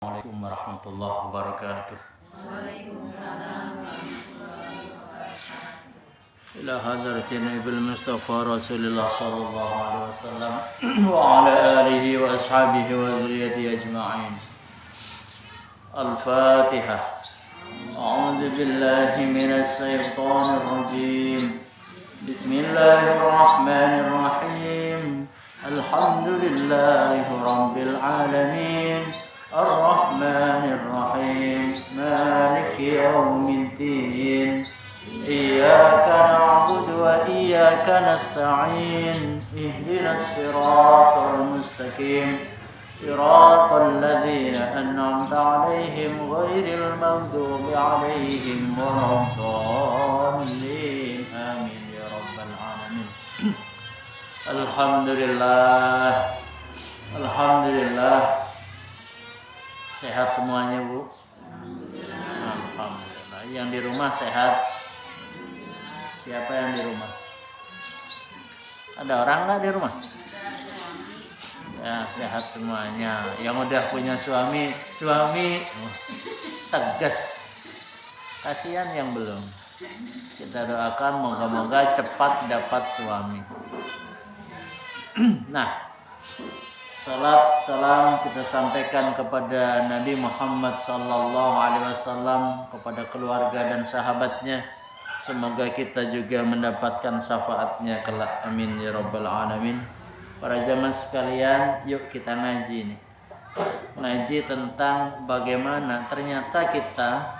Assalamualaikum warahmatullahi wabarakatuh. Ila hadratin Nabil Mustafa Rasulullah sallallahu alaihi wasallam wa ala alihi wa ashabihi wa dzurriyyatihi ajma'in. Al-Fatihah. A'udzu billahi minasy syaithanir rajim. Bismillahirrahmanirrahim. Alhamdulillahi rabbil alamin. Ar-Rahmanir Rahim. Maliki yaumiddin. Iyyaka na'budu wa iyyaka nasta'in. Ihdinas siratal mustaqim. Siratal ladzina an'amta 'alaihim ghairil maghdubi 'alaihim waladdallin. Amin ya rabbal alamin. Alhamdulillah. Alhamdulillah. Sehat semuanya, Bu? Alhamdulillah. Yang di rumah sehat? Siapa yang di rumah? Ada orang nggak di rumah? Ya, sehat semuanya. Yang udah punya suami tegas. Kasihan yang belum. Kita doakan moga-moga cepat dapat suami. Nah, salat salam kita sampaikan kepada Nabi Muhammad sallallahu alaihi wasallam, kepada keluarga dan sahabatnya. Semoga kita juga mendapatkan syafaatnya kelak. Amin ya rabbal alamin. Para jamaah sekalian, yuk kita ngaji nih. Ngaji tentang bagaimana ternyata kita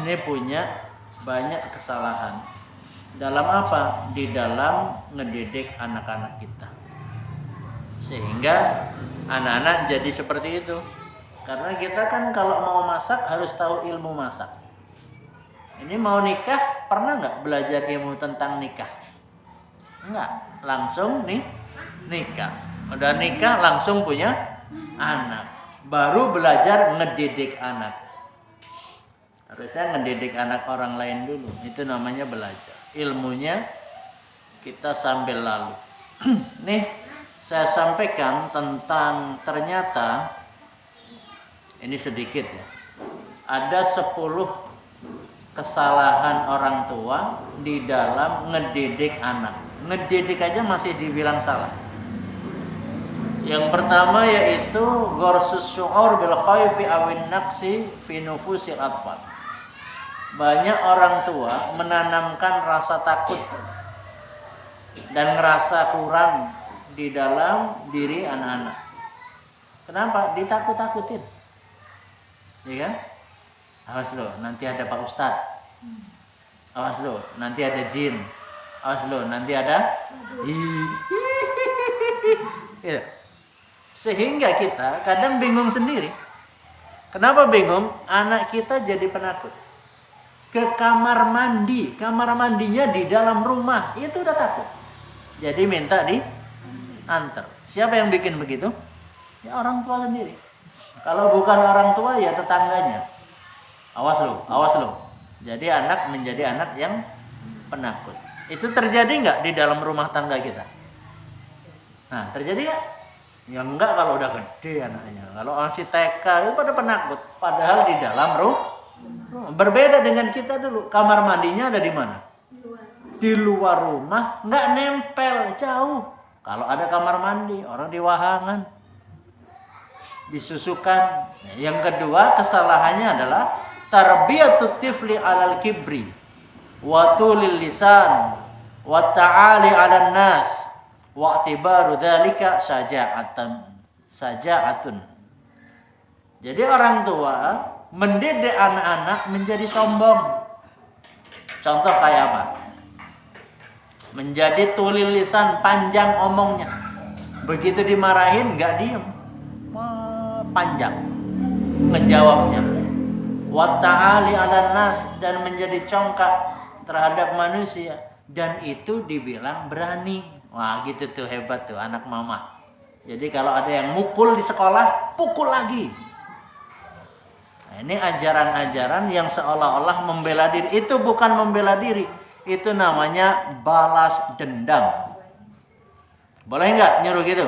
ini punya banyak kesalahan. Dalam apa? Di dalam ngedidik anak-anak kita. Sehingga anak-anak jadi seperti itu. Karena kita kan kalau mau masak harus tahu ilmu masak. Ini mau nikah, pernah nggak belajar ilmu tentang nikah? Enggak, langsung nikah. Udah nikah langsung punya anak. Baru belajar ngedidik anak. Harusnya ngedidik anak orang lain dulu. Itu namanya belajar. Ilmunya kita sambil lalu. Nih, saya sampaikan tentang ternyata ini sedikit ya. Ada 10 kesalahan orang tua di dalam ngedidik anak. Ngedidik aja masih dibilang salah. Yang pertama yaitu gharsus syu'ur bil khaifi awin naqsi fi nufusil atfal. Banyak orang tua menanamkan rasa takut dan ngerasa kurang di dalam diri anak-anak. Kenapa? Ditakut-takutin. Iya kan? Awas lo, nanti ada Pak Ustadz. Awas lo, nanti ada jin. Awas lo, nanti ada ya. Sehingga kita kadang bingung sendiri. Kenapa bingung? Anak kita jadi penakut. Ke kamar mandi, kamar mandinya di dalam rumah, itu udah takut. Jadi minta diantar. Siapa yang bikin begitu? Ya orang tua sendiri. Kalau bukan orang tua ya tetangganya. Awas lo. Jadi anak menjadi anak yang penakut. Itu terjadi nggak di dalam rumah tangga kita? Nah, terjadi nggak? Ya enggak kalau udah gede anaknya. Kalau masih TK itu pada penakut. Padahal di dalam rumah. Berbeda dengan kita dulu. Kamar mandinya ada di mana? Di luar rumah, nggak nempel, jauh. Kalau ada kamar mandi, orang di wahangan. Disusukan. Yang kedua kesalahannya adalah tarbiyatut tifli alal kibri wa tulil lisan wa ta'ali 'alan nas wa i'tibaru dzalika saja'atun. Jadi orang tua mendidik anak-anak menjadi sombong. Contoh kayak apa? Menjadi tulil lisan, panjang omongnya. Begitu dimarahin enggak diem. Panjang ngejawabnya. Wa ta'ali 'alan nas, dan menjadi congkak terhadap manusia, dan itu dibilang berani. Wah, gitu tuh, hebat tuh anak mama. Jadi kalau ada yang mukul di sekolah, pukul lagi. Nah, ini ajaran-ajaran yang seolah-olah membela diri. Itu bukan membela diri, itu namanya balas dendam. Boleh nggak nyuruh gitu?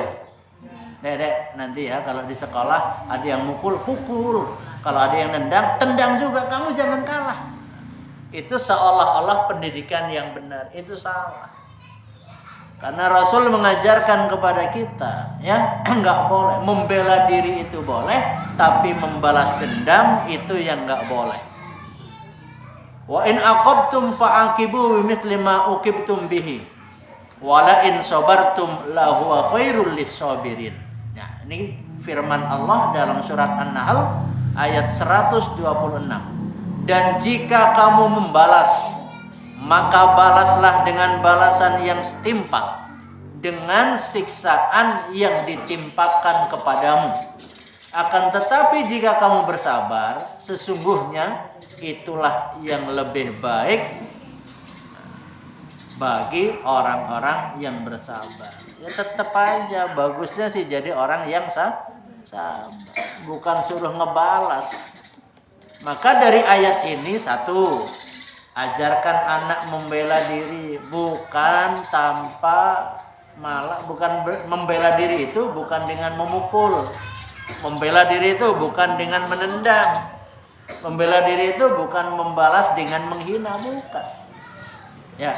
Dek, nanti ya kalau di sekolah ada yang mukul, pukul. Kalau ada yang nendang, tendang juga. Kamu jangan kalah. Itu seolah-olah pendidikan yang benar. Itu salah. Karena Rasul mengajarkan kepada kita, ya, nggak boleh. Membela diri itu boleh, tapi membalas dendam itu yang nggak boleh. Wa in aqabtum fa'aqibu bimithli ma uqibtum bihi. Wala in sabartum lahu khairul lis-sabirin. Nah, ini firman Allah dalam surat An-Nahl ayat 126. Dan jika kamu membalas, maka balaslah dengan balasan yang setimpal dengan siksaan yang ditimpakan kepadamu. Akan tetapi jika kamu bersabar, sesungguhnya itulah yang lebih baik bagi orang-orang yang bersabar. Ya tetap aja bagusnya sih jadi orang yang sabar, bukan suruh ngebalas. Maka dari ayat ini satu, ajarkan anak membela diri, bukan tanpa bukan membela diri itu bukan dengan memukul. Membela diri itu bukan dengan menendang. Membela diri itu bukan membalas dengan menghina, bukan. Ya,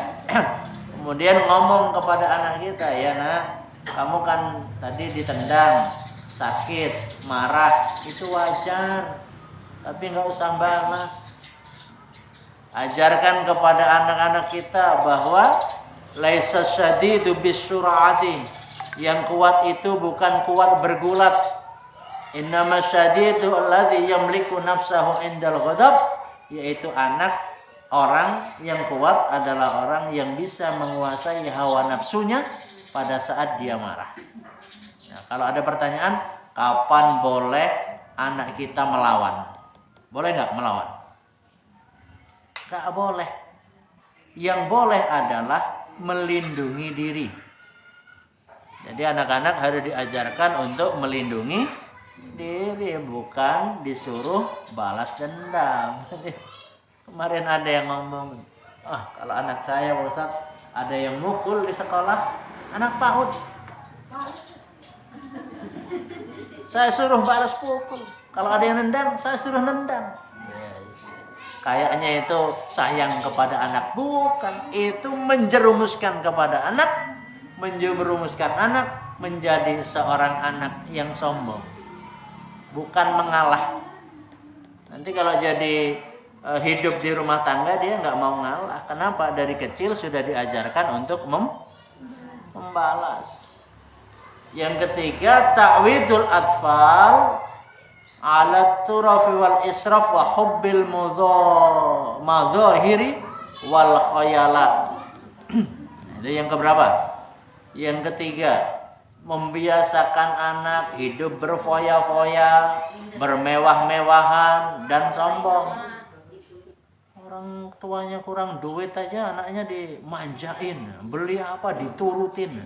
kemudian ngomong kepada anak kita, ya nak, kamu kan tadi ditendang, sakit, marah, itu wajar, tapi nggak usah balas. Ajarkan kepada anak-anak kita bahwa laisa syadidu bisur'ati, yang kuat itu bukan kuat bergulat. Innama syadidu alladzi yamliku nafsahu indal ghadab, yaitu orang yang kuat adalah orang yang bisa menguasai hawa nafsunya pada saat dia marah. Nah, kalau ada pertanyaan, kapan boleh anak kita melawan? Boleh nggak melawan? Nggak boleh. Yang boleh adalah melindungi diri. Jadi anak-anak harus diajarkan untuk melindungi diri, bukan disuruh balas dendam. Kemarin ada yang ngomong, kalau anak saya Ustaz ada yang mukul di sekolah, anak PAUD, saya suruh balas pukul. Kalau ada yang nendang, saya suruh nendang. Yes. Kayaknya itu sayang kepada anak, bukan. Itu menjerumuskan kepada anak, menjerumuskan anak menjadi seorang anak yang sombong, bukan mengalah. Nanti kalau jadi hidup di rumah tangga dia nggak mau ngalah. Kenapa? Dari kecil sudah diajarkan untuk membalas. Yang ketiga, ta'widul atfal ala turafi wal israf wa hubbil madzahiri wal khayalat. Itu yang keberapa? Yang ketiga, membiasakan anak hidup berfoya-foya, bermewah-mewahan dan sombong. Orang tuanya kurang duit aja anaknya dimanjain, beli apa diturutin,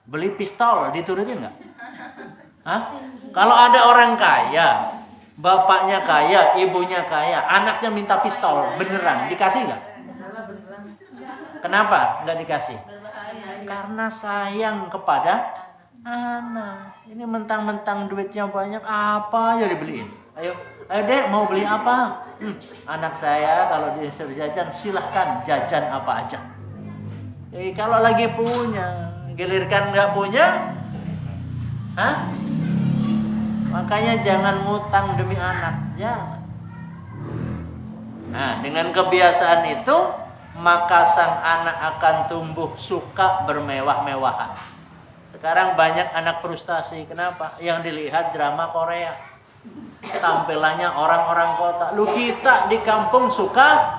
beli pistol diturutin nggak? Kalau ada orang kaya, bapaknya kaya, ibunya kaya, anaknya minta pistol, beneran dikasih nggak? Kenapa nggak dikasih? Karena sayang kepada anak. Ini mentang-mentang duitnya banyak, apa ya dibeliin? Ayo dek, mau beli apa? Anak saya kalau disuruh jajan, silahkan jajan apa aja. Jadi kalau lagi punya, gilirkan nggak punya, makanya jangan ngutang demi anak, jangan. Nah, dengan kebiasaan itu, maka sang anak akan tumbuh suka bermewah-mewahan. Sekarang banyak anak frustasi, kenapa? Yang dilihat drama Korea. Tampilannya orang-orang kota. Lu kita di kampung suka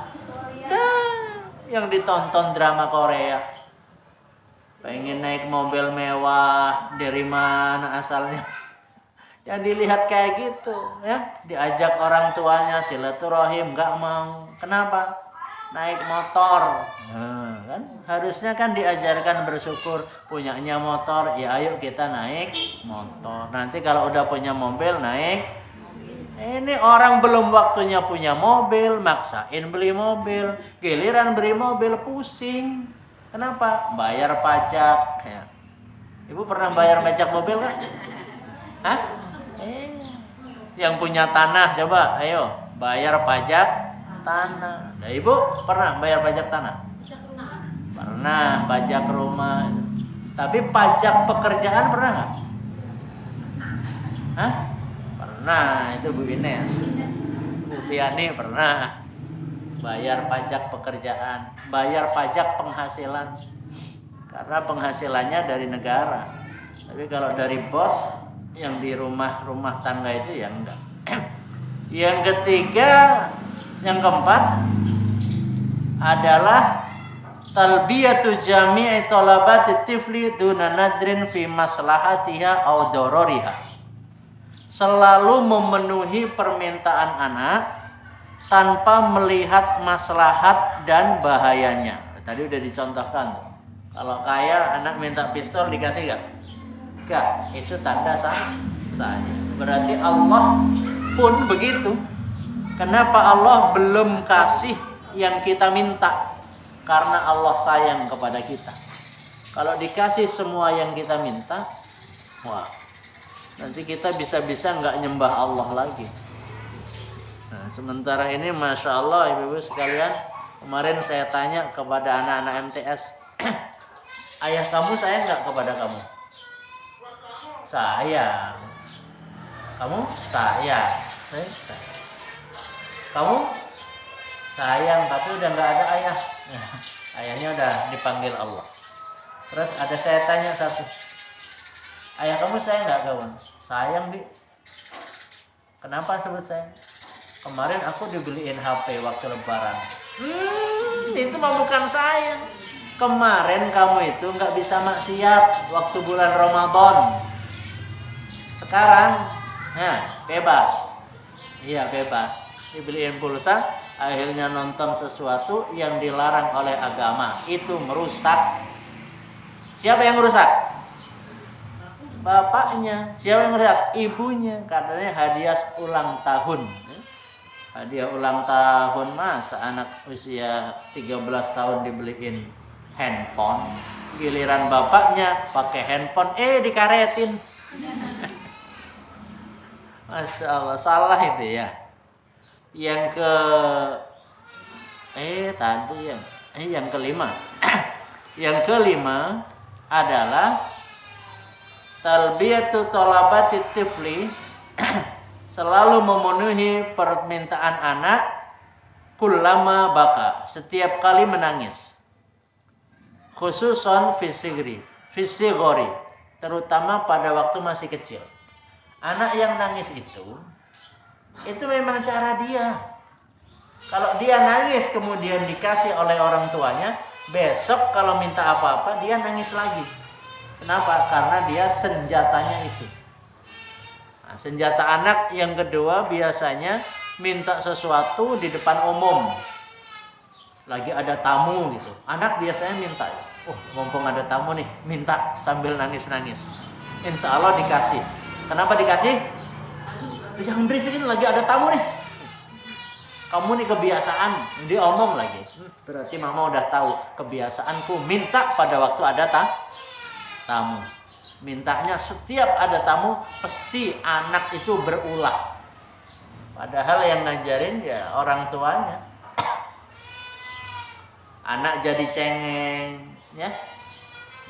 yang ditonton drama Korea. Pengen naik mobil mewah, dari mana asalnya? Yang dilihat kayak gitu, ya. Diajak orang tuanya silaturahim, nggak mau. Kenapa? Naik motor. Kan harusnya kan diajarkan bersyukur, punyanya motor, ya ayo kita naik motor. Nanti kalau udah punya mobil naik. Ini orang belum waktunya punya mobil, maksain beli mobil, giliran beli mobil pusing. Kenapa? Bayar pajak. Ya. Ibu pernah bayar pajak mobil kan? Hah? Yang punya tanah coba, ayo bayar pajak tanah. Nah, ibu pernah bayar pajak tanah? Pernah, pajak rumah. Tapi pajak pekerjaan pernah nggak? Hah? Pernah, itu Bu Ines. Bu Tiani pernah bayar pajak pekerjaan, bayar pajak penghasilan. Karena penghasilannya dari negara. Tapi kalau dari bos yang di rumah tangga itu ya enggak. Yang ketiga, yang keempat adalah talbiyatu jami'i talabati tifli duna nadrin fi maslahatiha aw darariha. Selalu memenuhi permintaan anak tanpa melihat maslahat dan bahayanya. Tadi udah dicontohkan tuh. Kalau kaya anak minta pistol dikasih gak? Gak, itu tanda sah. Berarti Allah pun begitu. Kenapa Allah belum kasih yang kita minta? Karena Allah sayang kepada kita. Kalau dikasih semua yang kita minta, wah, nanti kita bisa-bisa nggak nyembah Allah lagi. Nah, sementara ini Masya Allah ibu-ibu sekalian, kemarin saya tanya kepada anak-anak MTS, ayah kamu sayang nggak kepada kamu? Sayang. Kamu? Sayang. Kamu? Sayang, tapi udah nggak ada ayah. Ayahnya udah dipanggil Allah. Terus ada saya tanya satu, ayah kamu sayang nggak kawan? Sayang Bi. Kenapa sebut sayang? Kemarin aku dibeliin HP waktu lebaran. Itu mah bukan sayang. Kemarin kamu itu nggak bisa maksiat waktu bulan Ramadan. Sekarang, bebas. Iya bebas. Dibeliin pulsa, akhirnya nonton sesuatu yang dilarang oleh agama. Itu merusak. Siapa yang merusak? Bapaknya. Siapa yang merusak? Ibunya. Katanya hadiah ulang tahun. Hadiah ulang tahun, masa anak usia 13 tahun dibeliin handphone. Giliran bapaknya pakai handphone, dikaretin. Masya Allah, salah itu ya. Yang yang kelima. Yang kelima adalah talbiyatu talabati tifli, selalu memenuhi permintaan anak kullama baka, setiap kali menangis. Khususon fisigori, terutama pada waktu masih kecil. Anak yang nangis itu memang cara dia. Kalau dia nangis kemudian dikasih oleh orang tuanya, besok kalau minta apa-apa dia nangis lagi. Kenapa? Karena dia senjatanya itu. Nah, senjata anak yang kedua biasanya minta sesuatu di depan umum. Lagi ada tamu gitu. Anak biasanya minta, mumpung ada tamu nih, minta sambil nangis-nangis. Insya Allah dikasih. Kenapa dikasih? Jangan berisik, lagi ada tamu nih. Kamu nih kebiasaan, dia omong lagi. Berarti mama udah tahu kebiasaanku minta pada waktu ada tamu. Mintanya setiap ada tamu, pasti anak itu berulah. Padahal yang ngajarin ya orang tuanya. Anak jadi cengeng, ya,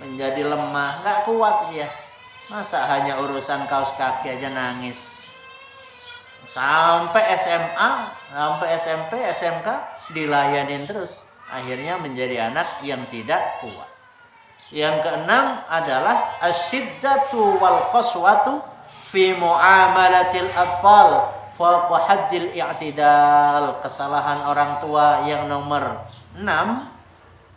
menjadi lemah, nggak kuat dia. Masa hanya urusan kaos kaki aja nangis. Sampai SMA, sampai SMP, SMK dilayanin terus. Akhirnya menjadi anak yang tidak kuat. Yang keenam adalah asyiddatu wal qaswatu fi muamalatil atfal fawqa haddil i'tidal. Kesalahan orang tua yang nomor 6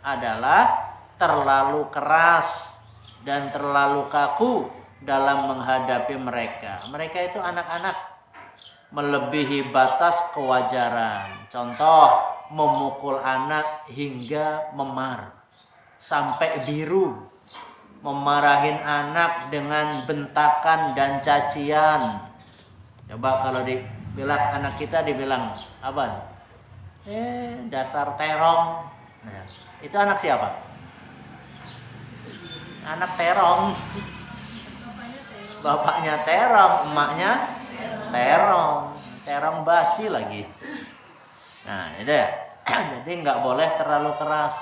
adalah terlalu keras dan terlalu kaku dalam menghadapi mereka. Mereka itu anak-anak, melebihi batas kewajaran. Contoh, memukul anak hingga memar sampai biru, memarahin anak dengan bentakan dan cacian. Coba kalau dibilang anak kita dibilang apa? Dasar terong. Nah, itu anak siapa? Anak terong. Bapaknya terong, emaknya terong. Terong basi lagi. Nah, itu ya. Jadi nggak boleh terlalu keras.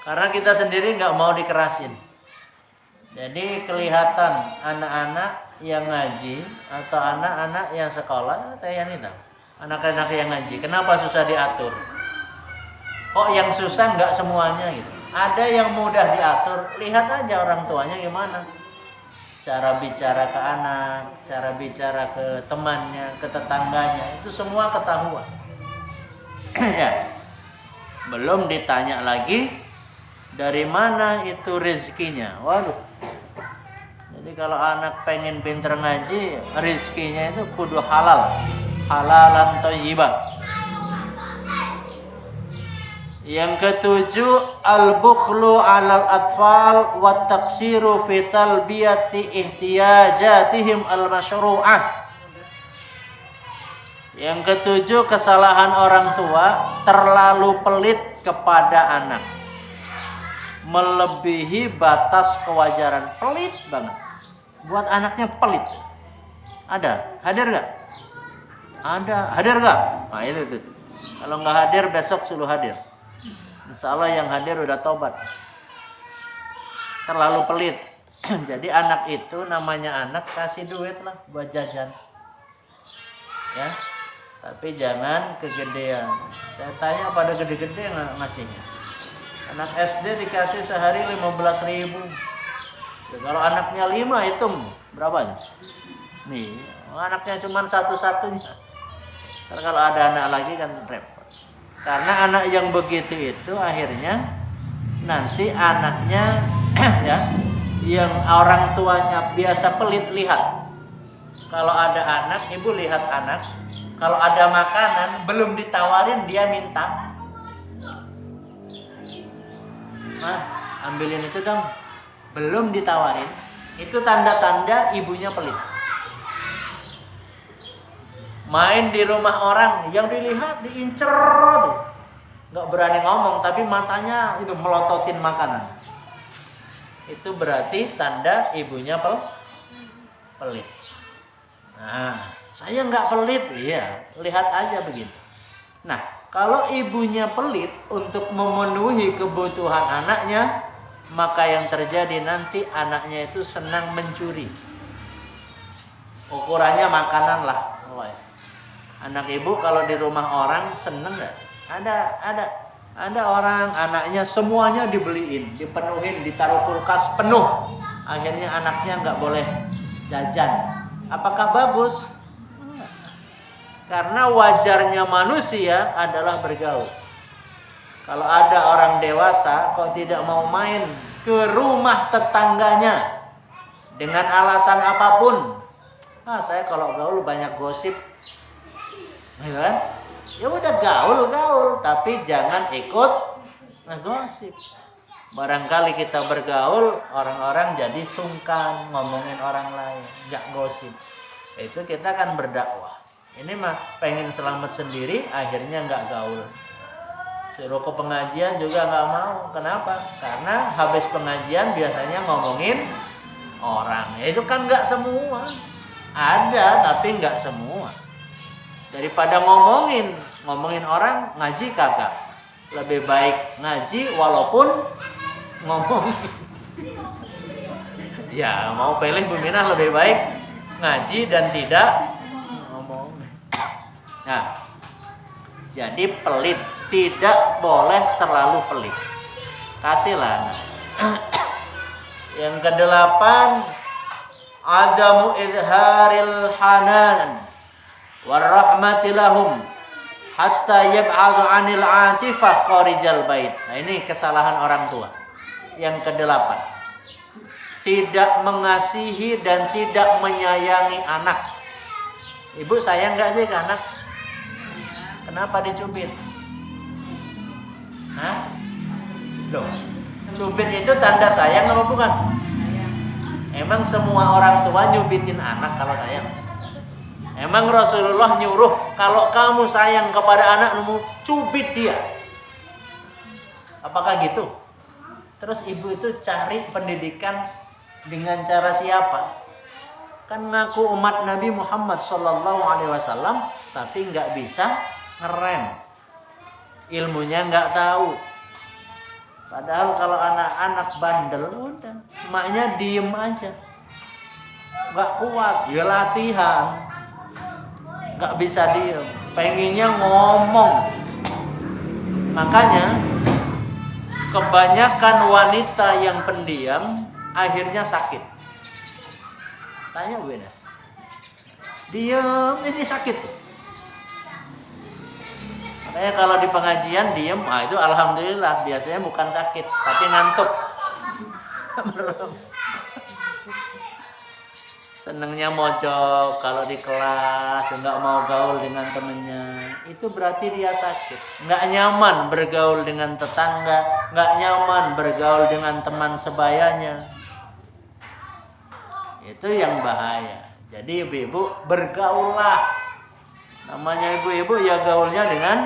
Karena kita sendiri nggak mau dikerasin. Jadi kelihatan anak-anak yang ngaji atau anak-anak yang sekolah, anak-anak yang ngaji, kenapa susah diatur? Kok yang susah nggak semuanya gitu? Ada yang mudah diatur, lihat aja orang tuanya gimana. Cara bicara ke anak, cara bicara ke temannya, ke tetangganya, itu semua ketahuan. Ya. Belum ditanya lagi dari mana itu rezekinya. Waduh. Jadi kalau anak pengen pinter ngaji, rezekinya itu kudu halal. Halalan thayyibah. Yang ketujuh, al-bukhlu 'alal atfal wa taqsiru fi talbiyati ihtiyajatihim al-masyru'ah. Yang ketujuh, kesalahan orang tua terlalu pelit kepada anak, melebihi batas kewajaran. Pelit banget, buat anaknya pelit. Ada? Hadir gak? Ada. Hadir gak? Nah itu. Kalau nggak hadir besok suruh hadir. Insya Allah yang hadir udah tobat. Terlalu pelit. Jadi anak itu namanya anak, kasih duit lah buat jajan. Ya. Tapi jangan kegedean. Saya tanya pada gede-gede ngasihnya. Anak SD dikasih sehari 15.000. Ya, kalau anaknya 5 hitung berapa? Nih, anaknya cuma satu-satunya. Karena kalau ada anak lagi kan repot. Karena anak yang begitu itu akhirnya nanti anaknya ya, yang orang tuanya biasa pelit, lihat. Kalau ada anak, ibu lihat anak. Kalau ada makanan belum ditawarin dia minta. Nah, ambilin itu dong. Belum ditawarin. Itu tanda-tanda ibunya pelit. Main di rumah orang, yang dilihat diincer tuh. Nggak berani ngomong, tapi matanya itu melototin makanan. Itu berarti tanda ibunya pelit. Nah, saya nggak pelit, iya. Lihat aja begitu. Nah, kalau ibunya pelit untuk memenuhi kebutuhan anaknya, maka yang terjadi nanti anaknya itu senang mencuri. Ukurannya makanan lah. Anak ibu kalau di rumah orang seneng nggak? Ada orang anaknya semuanya dibeliin, dipenuhin, ditaruh kulkas penuh. Akhirnya anaknya nggak boleh jajan. Apakah bagus? Karena wajarnya manusia adalah bergaul. Kalau ada orang dewasa kok tidak mau main ke rumah tetangganya dengan alasan apapun, saya kalau gaul banyak gosip, ya kan? Ya udah gaul, tapi jangan ikut ngegosip. Barangkali kita bergaul, orang-orang jadi sungkan ngomongin orang lain, nggak gosip. Itu kita kan berdakwah. Ini mah pengen selamat sendiri, akhirnya nggak gaul. Suruh ke pengajian juga nggak mau. Kenapa? Karena habis pengajian biasanya ngomongin orang. Ya itu kan nggak semua. Ada, tapi nggak semua. Daripada ngomongin orang, ngaji kagak. Lebih baik ngaji walaupun ngomong. Ya mau pilih Buminah lebih baik ngaji dan tidak ngomong. Nah, jadi pelit tidak boleh terlalu pelit. Kasihlah. Yang kedelapan, adamu idharil hanan warahmati lahum hatta yab'adu 'anil 'atifah kharijal bait. Nah, ini kesalahan orang tua. Yang kedelapan, tidak mengasihi dan tidak menyayangi anak. Ibu sayang nggak sih ke anak? Kenapa dicubit? Hah? Loh, cubit itu tanda sayang apa bukan? Emang semua orang tua nyubitin anak kalau sayang? Emang Rasulullah nyuruh kalau kamu sayang kepada anakmu, cubit dia? Apakah gitu? Terus ibu itu cari pendidikan dengan cara siapa? Kan ngaku umat Nabi Muhammad Sallallahu Alaihi Wasallam, tapi nggak bisa ngerem, ilmunya nggak tahu. Padahal kalau anak-anak bandel udah, emaknya diem aja, nggak kuat, ya latihan, nggak bisa diem, pengennya ngomong. Makanya kebanyakan wanita yang pendiam akhirnya sakit. Tanya Bu Enes, diem ini sakit. Makanya kalau di pengajian diem, itu alhamdulillah, biasanya bukan sakit tapi ngantuk. Senengnya mojok kalau di kelas, nggak mau gaul dengan temennya, itu berarti dia sakit. Nggak nyaman bergaul dengan tetangga, nggak nyaman bergaul dengan teman sebayanya. Itu yang bahaya. Jadi ibu-ibu bergaullah. Namanya ibu-ibu ya gaulnya dengan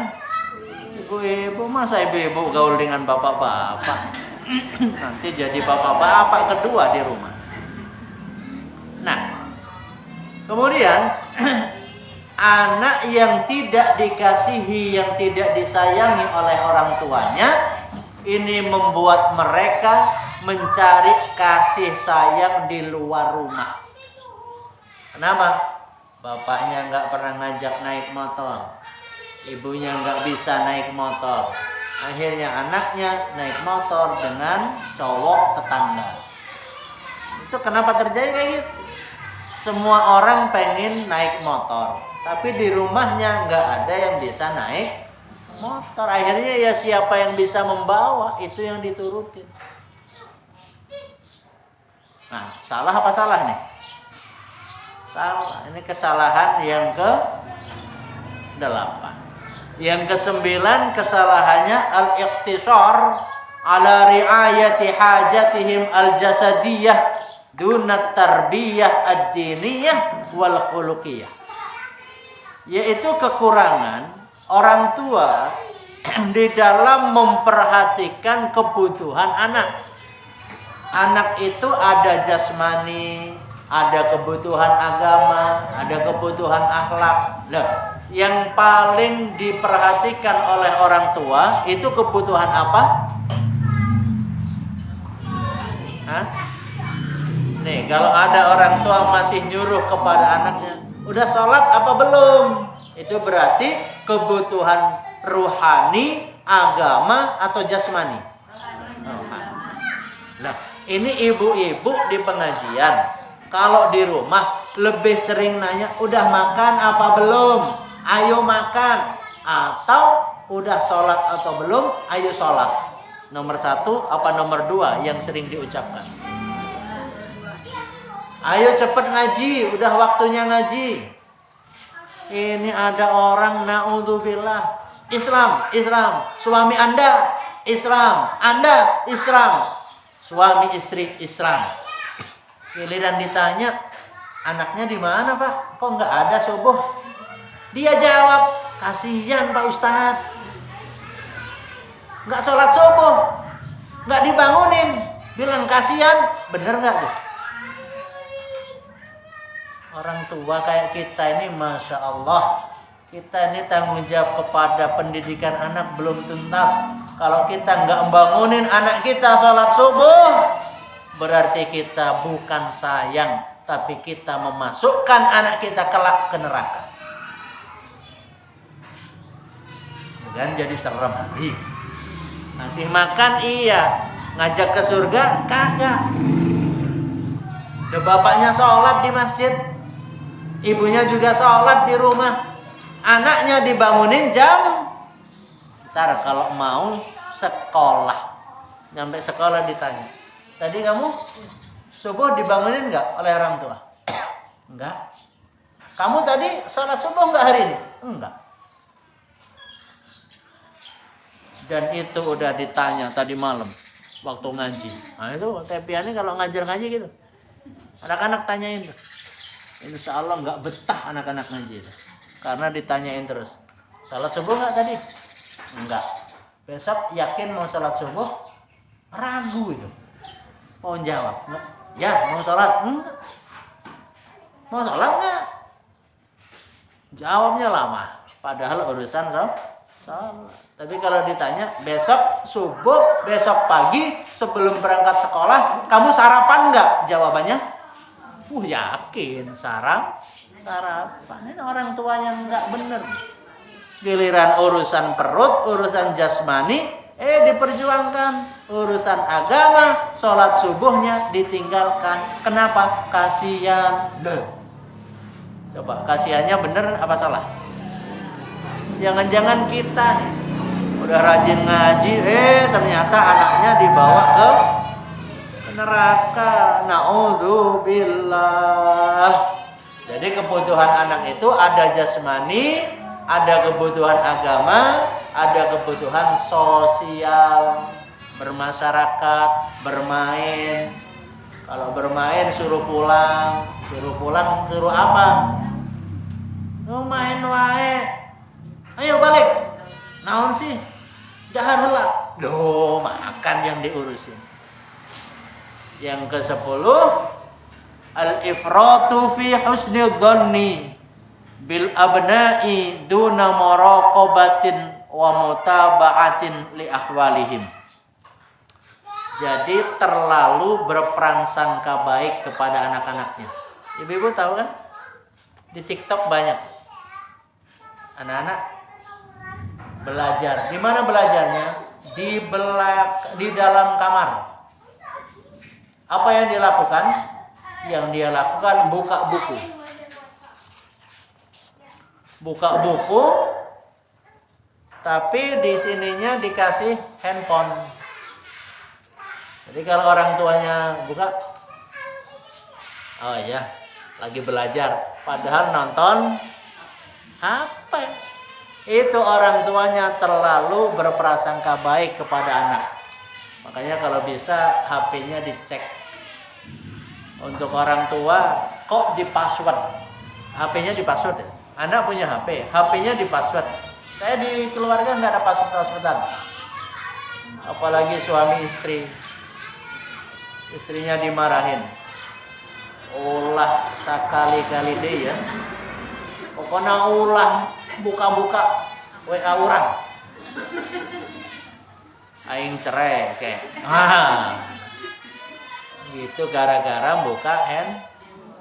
ibu-ibu. Masa ibu-ibu gaul dengan bapak-bapak? Nanti jadi bapak-bapak kedua di rumah. Nah, kemudian anak yang tidak dikasihi, yang tidak disayangi oleh orang tuanya, ini membuat mereka mencari kasih sayang di luar rumah. Kenapa? Bapaknya nggak pernah ngajak naik motor, ibunya nggak bisa naik motor, akhirnya anaknya naik motor dengan cowok tetangga. Itu kenapa terjadi kayak gitu? Semua orang pengen naik motor, tapi di rumahnya nggak ada yang bisa naik motor. Akhirnya ya siapa yang bisa membawa itu yang diturutin. Nah, salah apa salah nih? Salah. Ini kesalahan yang ke-8. Yang ke-9 kesalahannya al-iqtisar ala riayati hajatihim al-jasadiyah dunat tarbiyah ad-diniyah wal khuluqiyah. Yaitu kekurangan orang tua di dalam memperhatikan kebutuhan anak. Anak itu ada jasmani, ada kebutuhan agama, ada kebutuhan akhlak. Loh, yang paling diperhatikan oleh orang tua itu kebutuhan apa? Hah? Nih, kalau ada orang tua masih nyuruh kepada anaknya, udah sholat apa belum? Itu berarti kebutuhan ruhani, agama, atau jasmani? Rohani. Nah, ini ibu-ibu di pengajian, kalau di rumah lebih sering nanya, udah makan apa belum? Ayo makan. Atau udah sholat atau belum? Ayo sholat. Nomor 1 apa nomor 2 yang sering diucapkan? Ayo cepet ngaji, udah waktunya ngaji. Ini ada orang naudzubillah, Islam, suami Anda Islam, Anda Islam, suami istri Islam. Giliran ditanya, anaknya di mana Pak? Kok nggak ada subuh? Dia jawab, kasihan Pak Ustadz, nggak sholat subuh, nggak dibangunin, bilang kasihan, bener nggak tuh? Orang tua kayak kita ini, masya Allah, kita ini tanggung jawab kepada pendidikan anak belum tuntas. Kalau kita nggak membangunin anak kita sholat subuh, berarti kita bukan sayang, tapi kita memasukkan anak kita kelak ke neraka. Dan jadi serem. Ngasih makan iya, ngajak ke surga kagak. Udah bapaknya sholat di masjid, ibunya juga sholat di rumah, anaknya dibangunin jam. Ntar kalau mau sekolah, nyampe sekolah ditanya, tadi kamu subuh dibangunin nggak oleh orang tua? Enggak. Kamu tadi sholat subuh nggak hari ini? Enggak. Dan itu udah ditanya tadi malam waktu ngaji. Nah itu tepiannya kalau ngajar ngaji gitu, anak-anak tanyain tuh. Insya Allah nggak betah anak-anak ngaji itu, karena ditanyain terus, sholat subuh nggak tadi? Enggak. Besok yakin mau sholat subuh? Ragu itu. Mau jawab? Ya mau sholat? Mau sholat nggak? Jawabnya lama. Padahal urusan sholat. Tapi kalau ditanya besok subuh, besok pagi sebelum berangkat sekolah, kamu sarapan nggak? Jawabannya, yakin sarapan. Ini orang tua yang nggak bener. Giliran urusan perut, urusan jasmani, diperjuangkan. Urusan agama, sholat subuhnya ditinggalkan. Kenapa? Kasihan. Coba kasihannya bener apa salah? Jangan-jangan kita nih udah rajin ngaji, ternyata anaknya dibawa ke neraka. Na'udzubillah. Jadi kebutuhan anak itu ada jasmani, ada kebutuhan agama, ada kebutuhan sosial, bermasyarakat, bermain. Kalau bermain suruh pulang suruh apa? Main wae. Ayo balik. Naon sih? Dahar heula. Makan yang diurusin. Yang ke-10, al-ifratu fi husni dhanni bil abna'i duna muraqabatin wa mutaba'atin li ahwalihim. Jadi terlalu berprasangka baik kepada anak-anaknya. Ibu-ibu tahu kan? Di TikTok banyak anak-anak belajar. Di mana belajarnya? Di dalam kamar. Apa yang dia lakukan? Yang dia lakukan buka buku. Buka buku, tapi di sininya dikasih handphone. Jadi kalau orang tuanya buka, oh iya, lagi belajar. Padahal nonton apa? Itu orang tuanya terlalu berprasangka baik kepada anak. Makanya kalau bisa HP-nya dicek. Untuk orang tua, kok di password? HP-nya di password. Anak punya HP, HP-nya di password. Saya di keluarga nggak ada password-passwordan. Apalagi suami istri. Istrinya dimarahin. Ulah sekali-kali deh ya. Pokoknya ulah buka-buka WA orang. Aing cerai kayak. Gitu gara-gara buka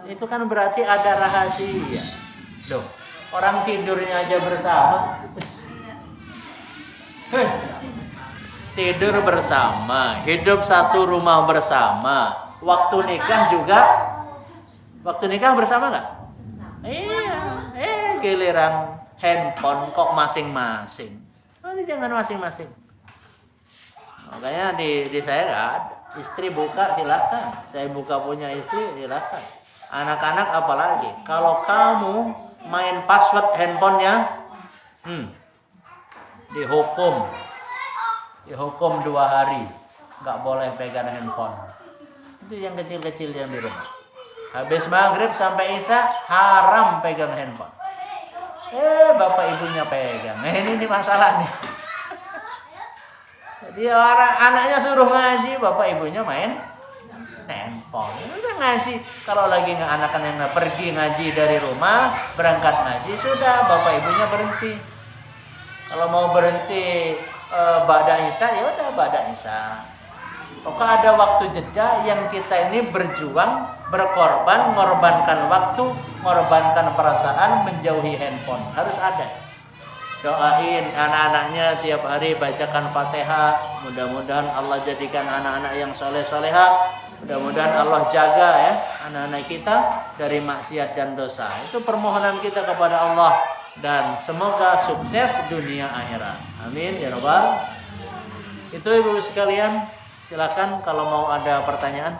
itu kan berarti ada rahasia. Loh, orang tidurnya aja bersama. Tidur bersama, hidup satu rumah bersama. Waktu nikah juga. Waktu nikah bersama nggak? Iya. Giliran handphone kok masing-masing. Ini jangan masing-masing. Makanya di saya nggak ada. Istri buka silakan. Saya buka punya istri silakan. Anak-anak apalagi. Kalau kamu main password handphonenya, dihukum 2 hari, nggak boleh pegang handphone. Itu yang kecil-kecil yang di rumah. Habis maghrib sampai isya haram pegang handphone. Bapak ibunya pegang. Ini masalah nih. Jadi anaknya suruh ngaji, bapak ibunya main handphone. Udah ngaji. Kalau lagi anak-anaknya pergi ngaji dari rumah, berangkat ngaji, sudah bapak ibunya berhenti. Kalau mau berhenti ba'da isya, ya udah ba'da isya. Pokoknya ada waktu jeda yang kita ini berjuang, berkorban, mengorbankan waktu, mengorbankan perasaan, menjauhi handphone. Harus ada. Doain anak-anaknya tiap hari, bacakan Fatihah. Mudah-mudahan Allah jadikan anak-anak yang soleh-soleha. Mudah-mudahan Allah jaga ya anak-anak kita dari maksiat dan dosa. Itu permohonan kita kepada Allah. Dan semoga sukses dunia akhirat. Amin ya rabbal. Itu ibu sekalian, silakan kalau mau ada pertanyaan.